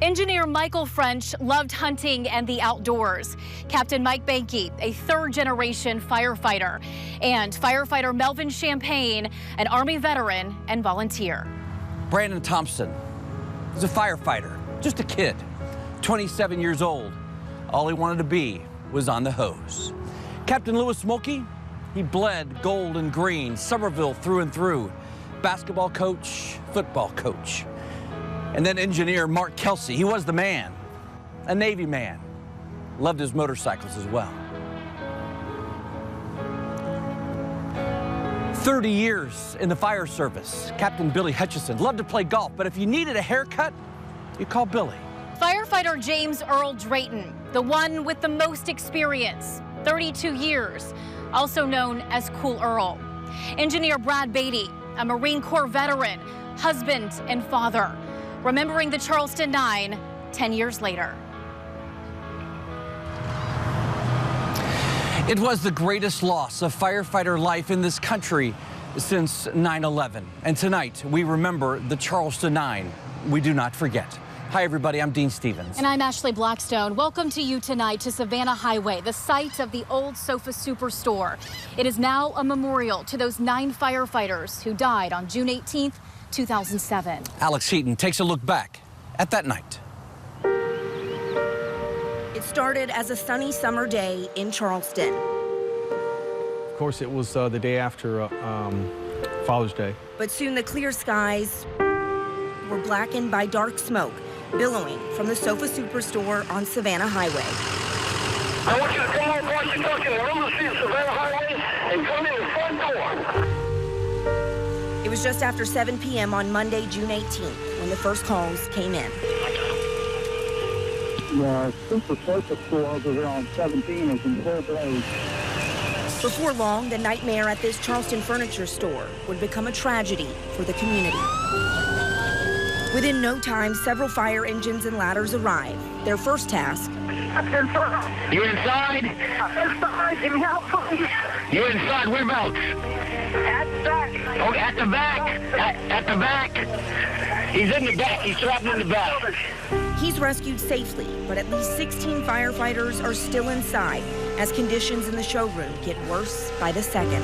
Engineer Michael French loved hunting and the outdoors. Captain Mike Banky, a third-generation firefighter, and firefighter Melvin Champagne, an Army veteran and volunteer. Brandon Thompson was a firefighter, just a kid, 27 years old. All he wanted to be was on the hose. Captain Louis Smokey, he bled gold and green, Somerville through and through. Basketball coach, football coach. And then engineer Mark Kelsey, he was the man, a Navy man, loved his motorcycles as well. 30 years in the fire service. Captain Billy Hutchison loved to play golf, but if you needed a haircut, you call Billy. Firefighter James Earl Drayton, the one with the most experience, 32 years, also known as Cool Earl. Engineer Brad Beatty, a Marine Corps veteran, husband and father, remembering the Charleston 9 10 years later. It was the greatest loss of firefighter life in this country since 9/11. And tonight, we remember the Charleston 9. We do not forget. Hi, everybody. I'm Dean Stevens. And I'm Ashley Blackstone. Welcome to you tonight to Savannah Highway, the site of the old Sofa Superstore. It is now a memorial to those 9 firefighters who died on June 18th, 2007. Alex Heaton takes a look back at that night. It started as a sunny summer day in Charleston. Of course, it was the day after Father's Day. But soon the clear skies were blackened by dark smoke billowing from the Sofa Superstore on Savannah Highway. I want you to come on Washington and run the street of Savannah Highway and come in the front door. It was just after 7 p.m. on Monday, June 18th, when the first calls came in. The Sofa store over here on 17 is in full blaze. Before long, the nightmare at this Charleston furniture store would become a tragedy for the community. Within no time, several fire engines and ladders arrive. Their first task. You inside? Inside. Give me help, please. You inside? Whereabouts? At the back. Oh, at the back. At the back. He's in the back. He's trapped in the back. He's rescued safely, but at least 16 firefighters are still inside as conditions in the showroom get worse by the second.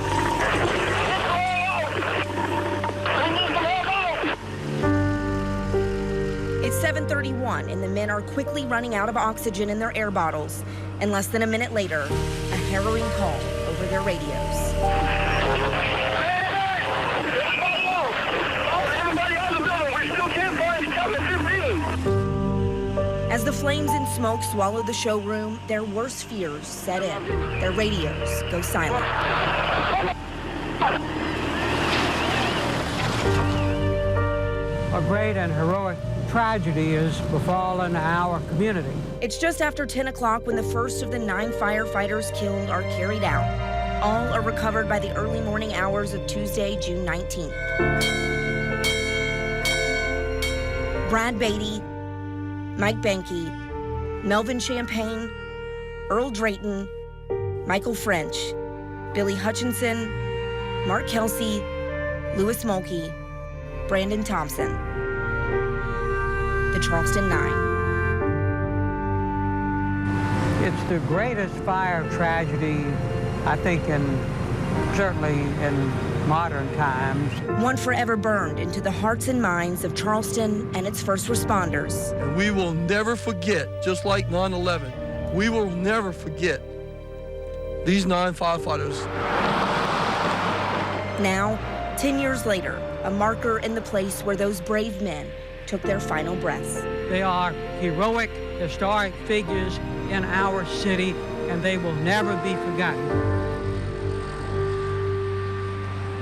It's 7:31 and the men are quickly running out of oxygen in their air bottles. And less than a minute later, a harrowing call over their radios. As the flames and smoke swallow the showroom, their worst fears set in. Their radios go silent. A great and heroic tragedy has befallen our community. It's just after 10 o'clock when the first of the 9 firefighters killed are carried out. All are recovered by the early morning hours of Tuesday, June 19th. Brad Beatty, Mike Banky, Melvin Champagne, Earl Drayton, Michael French, Billy Hutchinson, Mark Kelsey, Louis Smokey, Brandon Thompson. The Charleston 9. It's the greatest fire tragedy, I think, certainly in modern times. One forever burned into the hearts and minds of Charleston and its first responders. And we will never forget, just like 9/11, we will never forget these 9 firefighters. Now, 10 years later, a marker in the place where those brave men took their final breaths. They are heroic, historic figures in our city, and they will never be forgotten.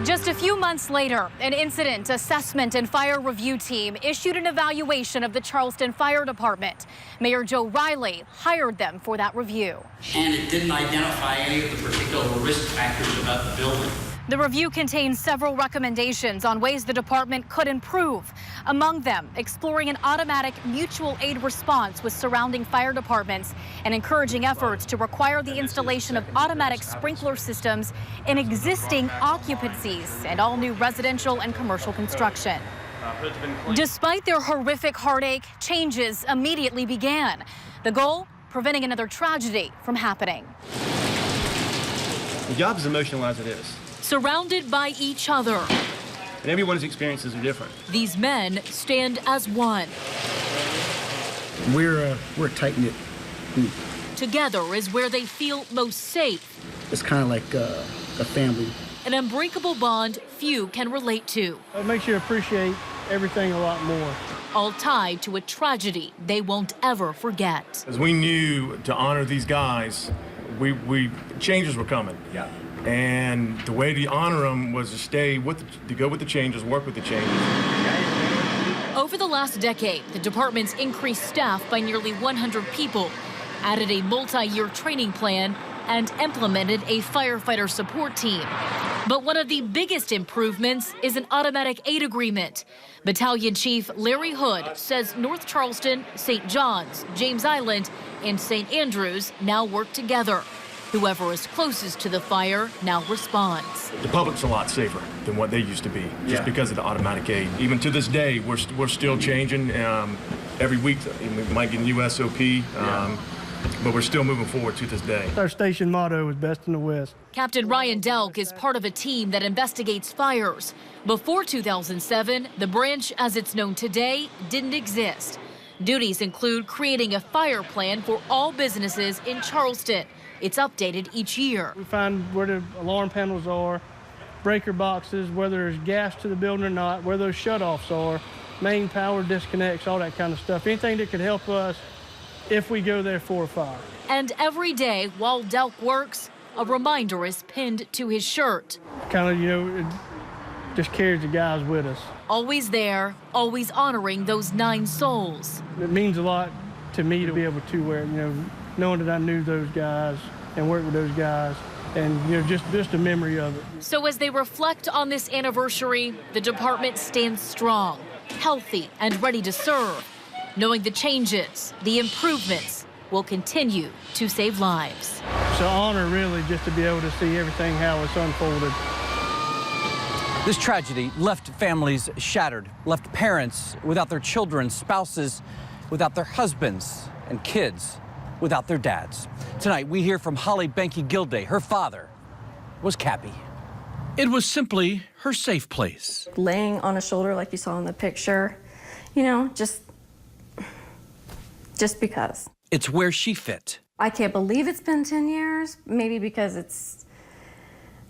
Just a few months later, an incident assessment and fire review team issued an evaluation of the Charleston Fire Department. Mayor Joe Riley hired them for that review. And it didn't identify any of the particular risk factors about the building. The review contains several recommendations on ways the department could improve. Among them, exploring an automatic mutual aid response with surrounding fire departments and encouraging efforts to require the installation of automatic sprinkler systems in existing occupancies and all new residential and commercial construction. Despite their horrific heartache, changes immediately began. The goal, preventing another tragedy from happening. The job is emotional as it is. Surrounded by each other, And everyone's experiences are different. these men stand as one. We're a tight-knit group. Together is where they feel most safe. It's kind of like a family. An unbreakable bond few can relate to. It makes you appreciate everything a lot more. All tied to a tragedy they won't ever forget. As we knew to honor these guys, changes were coming. Yeah. And the way to honor them was to go with the changes, work with the changes. Over the last decade, the department's increased staff by nearly 100 people, added a multi-year training plan, and implemented a firefighter support team. But one of the biggest improvements is an automatic aid agreement. Battalion Chief Larry Hood says North Charleston, St. John's, James Island, and St. Andrews now work together. Whoever is closest to the fire now responds. The public's a lot safer than what they used to be, just because of the automatic aid. Even to this day, we're still changing. Every week, we might get a new SOP, but we're still moving forward to this day. Our station motto is best in the West. Captain Ryan Delk is part of a team that investigates fires. Before 2007, the branch as it's known today didn't exist. Duties include creating a fire plan for all businesses in Charleston. It's updated each year. We find where the alarm panels are, breaker boxes, whether there's gas to the building or not, where those shutoffs are, main power disconnects, all that kind of stuff. Anything that could help us if we go there for a fire. And every day while Delk works, a reminder is pinned to his shirt. Kind of, it just carries the guys with us. Always there, always honoring those 9 souls. It means a lot to me to be able to wear it, knowing that I knew those guys and worked with those guys, and just a memory of it. So as they reflect on this anniversary, the department stands strong, healthy, and ready to serve, knowing the changes, the improvements will continue to save lives. It's an honor, really, just to be able to see everything how it's unfolded. This tragedy left families shattered, left parents without their children, spouses without their husbands, and kids without their dads. Tonight, we hear from Holly Benke Gilday. Her father was Cappy. It was simply her safe place. Laying on a shoulder like you saw in the picture, just because. It's where she fit. I can't believe it's been 10 years, maybe because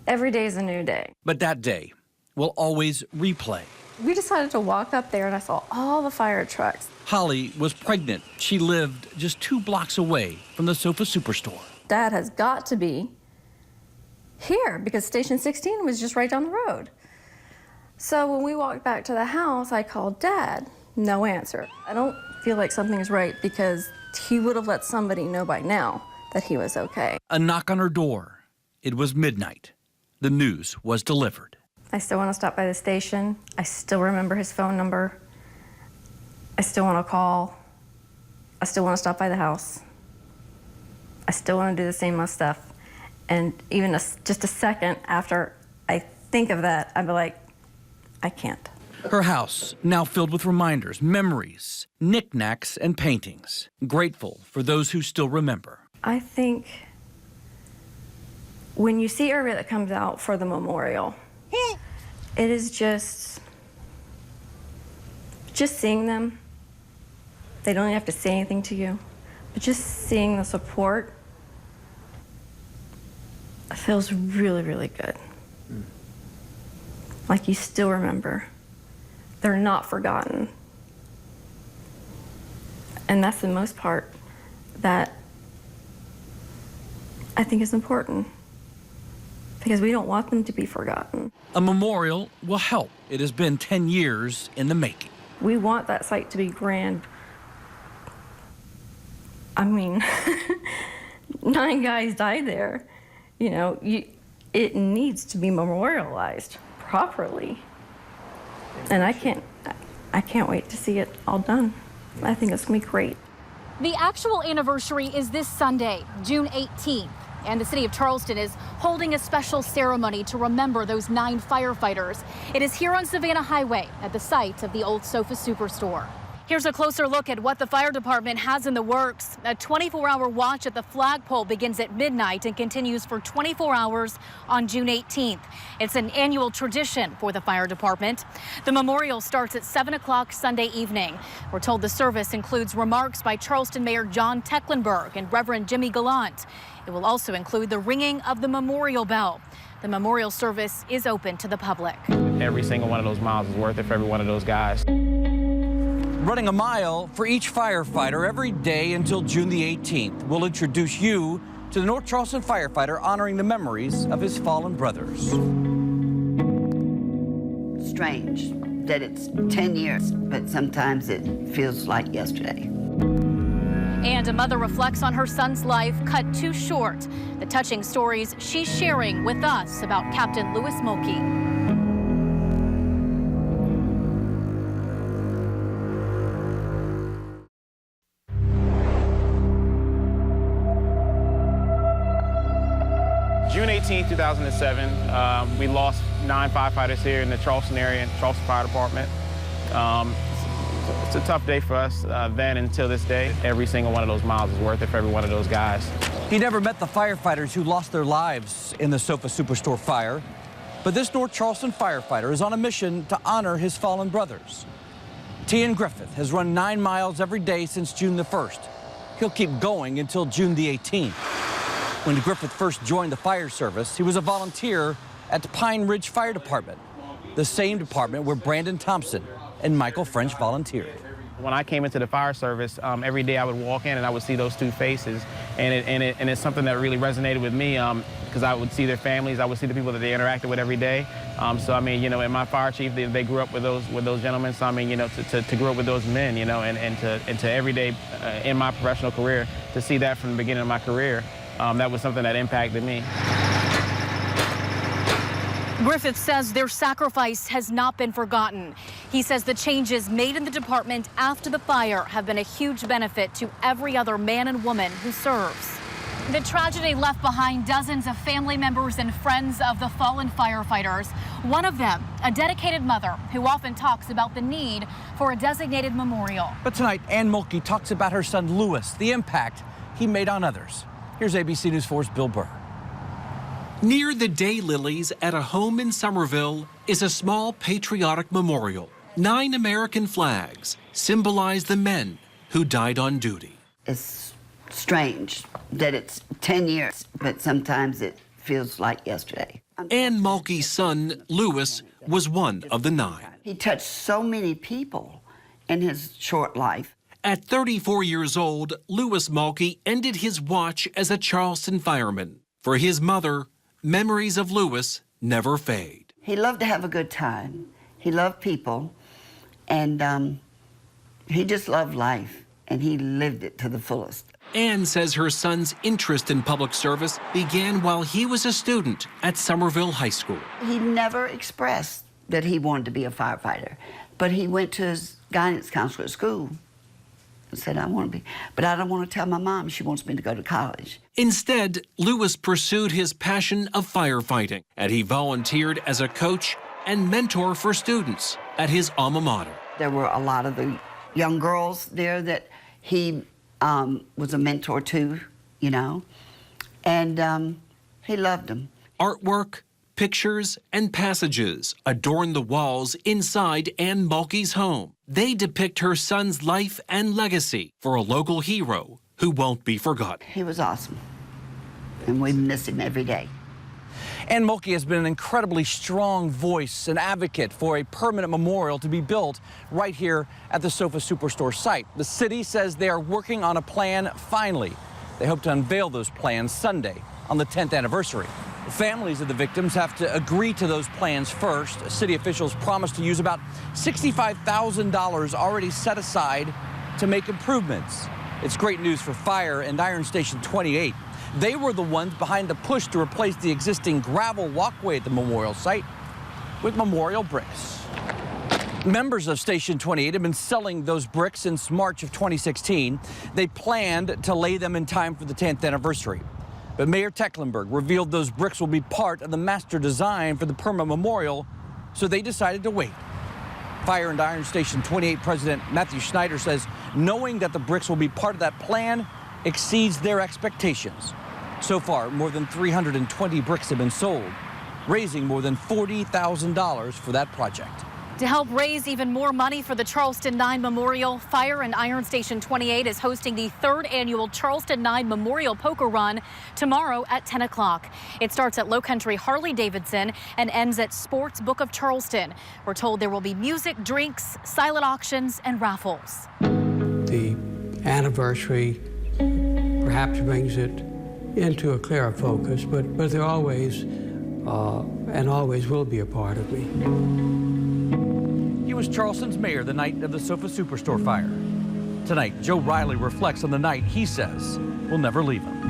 every day is a new day. But that day will always replay. We decided to walk up there and I saw all the fire trucks. Holly was pregnant. She lived just 2 blocks away from the Sofa Superstore. Dad has got to be here because Station 16 was just right down the road. So when we walked back to the house, I called Dad. No answer. I don't feel like something's right because he would have let somebody know by now that he was okay. A knock on her door. It was midnight. The news was delivered. I still want to stop by the station. I still remember his phone number. I still want to call. I still want to stop by the house. I still want to do the same stuff. And even just a second after I think of that, I'd be like, I can't. Her house now filled with reminders, memories, knickknacks, and paintings. Grateful for those who still remember. I think when you see everybody that comes out for the memorial, it is just seeing them. They don't even have to say anything to you, but just seeing the support feels really, really good. Like you still remember. They're not forgotten. And that's the most part that I think is important, because we don't want them to be forgotten. A memorial will help. It has been 10 years in the making. We want that site to be grand. I mean, 9 guys died there. It needs to be memorialized properly. And I can't wait to see it all done. I think it's gonna be great. The actual anniversary is this Sunday, June 18th. And the city of Charleston is holding a special ceremony to remember those 9 firefighters. It is here on Savannah Highway at the site of the old Sofa Superstore. Here's a closer look at what the fire department has in the works. A 24-hour watch at the flagpole begins at midnight and continues for 24 hours on June 18th. It's an annual tradition for the fire department. The memorial starts at 7 o'clock Sunday evening. We're told the service includes remarks by Charleston Mayor John Tecklenburg and Reverend Jimmy Gallant. It will also include the ringing of the memorial bell. The memorial service is open to the public. Every single one of those miles is worth it for every one of those guys. Running a mile for each firefighter every day until June the 18th. We'll introduce you to the North Charleston firefighter honoring the memories of his fallen brothers. Strange that it's 10 years, but sometimes it feels like yesterday. And a mother reflects on her son's life cut too short. The touching stories she's sharing with us about Captain Louis Mulkey. June 18, 2007, we lost 9 firefighters here in the Charleston area, Charleston Fire Department. It's a tough day for us then until this day. Every single one of those miles is worth it for every one of those guys. He never met the firefighters who lost their lives in the Sofa Superstore fire, but this North Charleston firefighter is on a mission to honor his fallen brothers. Tian Griffith has run 9 miles every day since June the 1st. He'll keep going until June the 18th. When Griffith first joined the fire service, he was a volunteer at the Pine Ridge Fire Department, the same department where Brandon Thompson and Michael French volunteered. When I came into the fire service, every day I would walk in and I would see those 2 faces, and it's something that really resonated with me because I would see their families, I would see the people that they interacted with every day. So I mean, you know, and my fire chief, they grew up with those gentlemen. So I mean, you know, to grow up with those men, you know, and to every day in my professional career, to see that from the beginning of my career. That was something that impacted me. Griffith says their sacrifice has not been forgotten. He says the changes made in the department after the fire have been a huge benefit to every other man and woman who serves. The tragedy left behind dozens of family members and friends of the fallen firefighters. One of them, a dedicated mother who often talks about the need for a designated memorial. But tonight, Ann Mulkey talks about her son Louis, the impact he made on others. Here's ABC News 4's Bill Burr. Near the Daylilies at a home in Somerville is a small patriotic memorial. 9 American flags symbolize the men who died on duty. It's strange that it's 10 years, but sometimes it feels like yesterday. Ann Mulkey's son, Louis, was one of the 9. He touched so many people in his short life. At 34 years old, Louis Mulkey ended his watch as a Charleston fireman. For his mother, memories of Louis never fade. He loved to have a good time. He loved people, and he just loved life, and he lived it to the fullest. Ann says her son's interest in public service began while he was a student at Somerville High School. He never expressed that he wanted to be a firefighter, but he went to his guidance counselor at school and said, I want to be, but I don't want to tell my mom she wants me to go to college. Instead, Louis pursued his passion of firefighting, and he volunteered as a coach and mentor for students at his alma mater. There were a lot of the young girls there that he was a mentor to, you know, and he loved them. Artwork, pictures, and passages adorn the walls inside Ann Mulkey's home. They depict her son's life and legacy for a local hero who won't be forgotten. He was awesome, and we miss him every day. Ann Mulkey has been an incredibly strong voice and advocate for a permanent memorial to be built right here at the Sofa Superstore site. The city says they are working on a plan finally. They hope to unveil those plans Sunday on the 10th anniversary. Families of the victims have to agree to those plans first. City officials promised to use about $65,000 already set aside to make improvements. It's great news for Fire and Iron Station 28. They were the ones behind the push to replace the existing gravel walkway at the memorial site with memorial bricks. Members of Station 28 have been selling those bricks since March of 2016. They planned to lay them in time for the 10th anniversary. But Mayor Tecklenburg revealed those bricks will be part of the master design for the permanent memorial, so they decided to wait. Fire and Iron Station 28 President Matthew Schneider says knowing that the bricks will be part of that plan exceeds their expectations. So far, more than 320 bricks have been sold, raising more than $40,000 for that project. To help raise even more money for the Charleston 9 Memorial, Fire and Iron Station 28 is hosting the 3rd annual Charleston 9 Memorial Poker Run tomorrow at 10 o'clock. It starts at Low Country Harley-Davidson and ends at Sports Book of Charleston. We're told there will be music, drinks, silent auctions, and raffles. The anniversary perhaps brings it into a clearer focus, but they're always and always will be a part of me. He was Charleston's mayor the night of the Sofa Superstore fire. Tonight, Joe Riley reflects on the night he says will never leave him.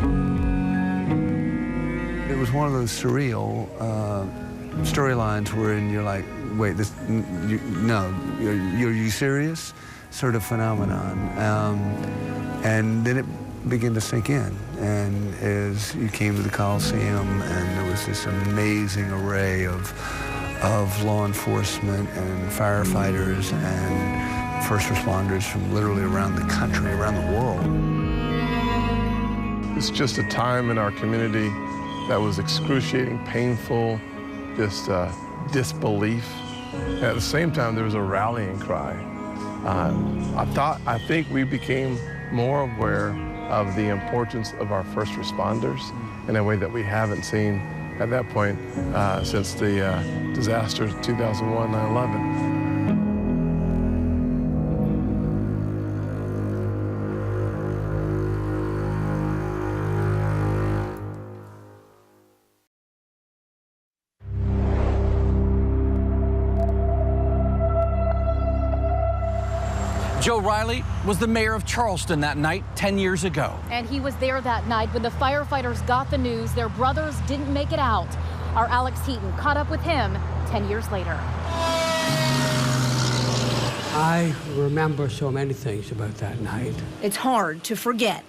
It was one of those surreal storylines wherein you're like, wait, are you serious? Sort of phenomenon. And then it began to sink in. And as you came to the Coliseum, and there was this amazing array of law enforcement and firefighters and first responders from literally around the country, around the world. It's just a time in our community that was excruciating, painful, just disbelief. And at the same time, there was a rallying cry. I think we became more aware of the importance of our first responders in a way that we haven't seen at that point since the disaster of 2001, 9/11. Joe Riley was the mayor of Charleston that night 10 years ago. And he was there that night when the firefighters got the news their brothers didn't make it out. Our Alex Heaton caught up with him 10 years later. I remember so many things about that night. It's hard to forget.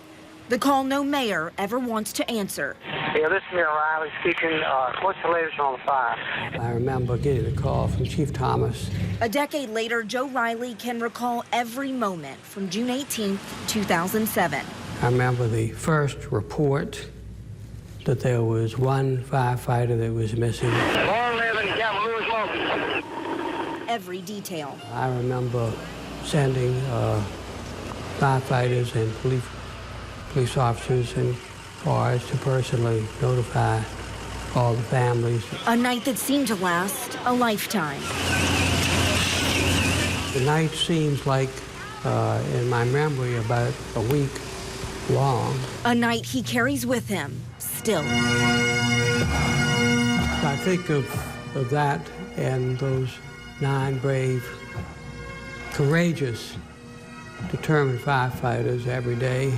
The call no mayor ever wants to answer. Yeah, this is Mayor Riley speaking. What's the latest on the fire? I remember getting a call from Chief Thomas. A decade later, Joe Riley can recall every moment from June 18th, 2007. I remember the first report that there was one firefighter that was missing. Every detail. I remember sending firefighters and police officers and cars to personally notify all the families. A night that seemed to last a lifetime. The night seems like, in my memory, about a week long. A night he carries with him still. I think of that and those 9 brave, courageous, determined firefighters every day.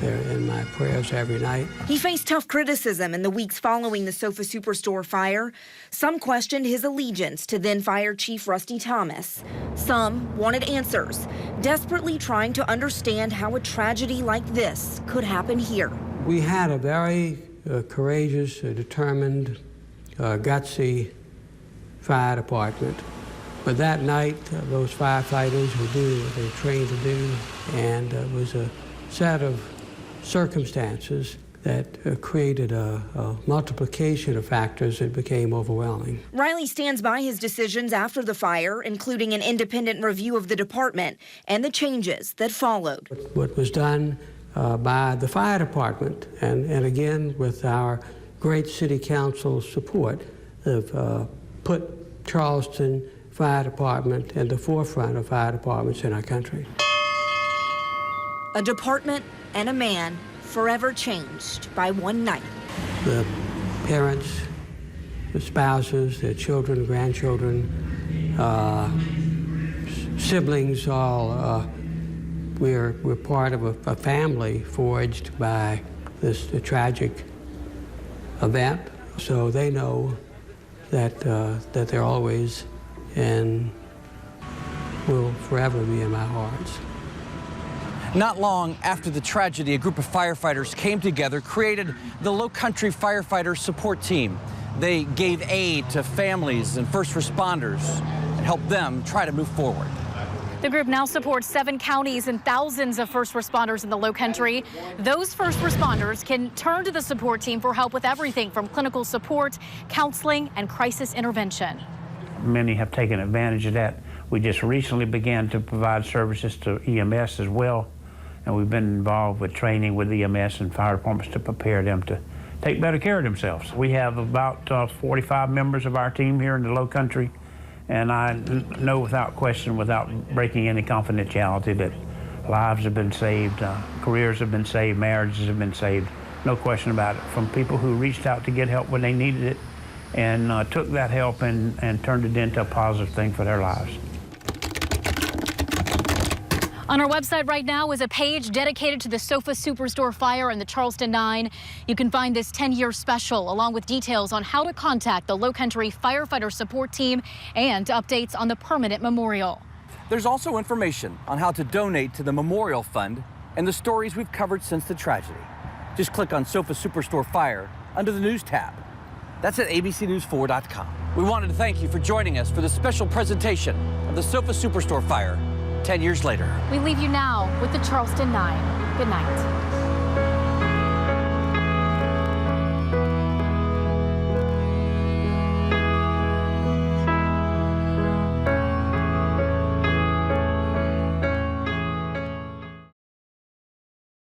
They're in my prayers every night. He faced tough criticism in the weeks following the Sofa Superstore fire. Some questioned his allegiance to then Fire Chief Rusty Thomas. Some wanted answers, desperately trying to understand how a tragedy like this could happen here. We had a very courageous, determined, gutsy fire department. But that night, those firefighters were doing what they were trained to do, and it was a set of circumstances that created a multiplication of factors that became overwhelming. Riley stands by his decisions after the fire, including an independent review of the department and the changes that followed. What was done by the fire department, and again with our great city council support, have put Charleston Fire Department at the forefront of fire departments in our country. A department and a man forever changed by one night. The parents, the spouses, their children, grandchildren, siblings, all, we're part of a family forged by this tragic event. So they know that they're always and will forever be in my hearts. Not long after the tragedy, a group of firefighters came together, created the Low Country Firefighter Support Team. They gave aid to families and first responders and helped them try to move forward. The group now supports 7 counties and thousands of first responders in the Low Country. Those first responders can turn to the support team for help with everything from clinical support, counseling, and crisis intervention. Many have taken advantage of that. We just recently began to provide services to EMS as well, and we've been involved with training with EMS and fire departments to prepare them to take better care of themselves. We have about 45 members of our team here in the Low Country, and I know without question, without breaking any confidentiality, that lives have been saved, careers have been saved, marriages have been saved. No question about it. From people who reached out to get help when they needed it and took that help and turned it into a positive thing for their lives. On our website right now is a page dedicated to the Sofa Superstore fire and the Charleston 9. You can find this 10-year special along with details on how to contact the Low Country Firefighter Support Team and updates on the permanent memorial. There's also information on how to donate to the Memorial Fund and the stories we've covered since the tragedy. Just click on Sofa Superstore Fire under the News tab. That's at abcnews4.com. We wanted to thank you for joining us for this special presentation of the Sofa Superstore fire 10 years later. We leave you now with the Charleston 9. Good night.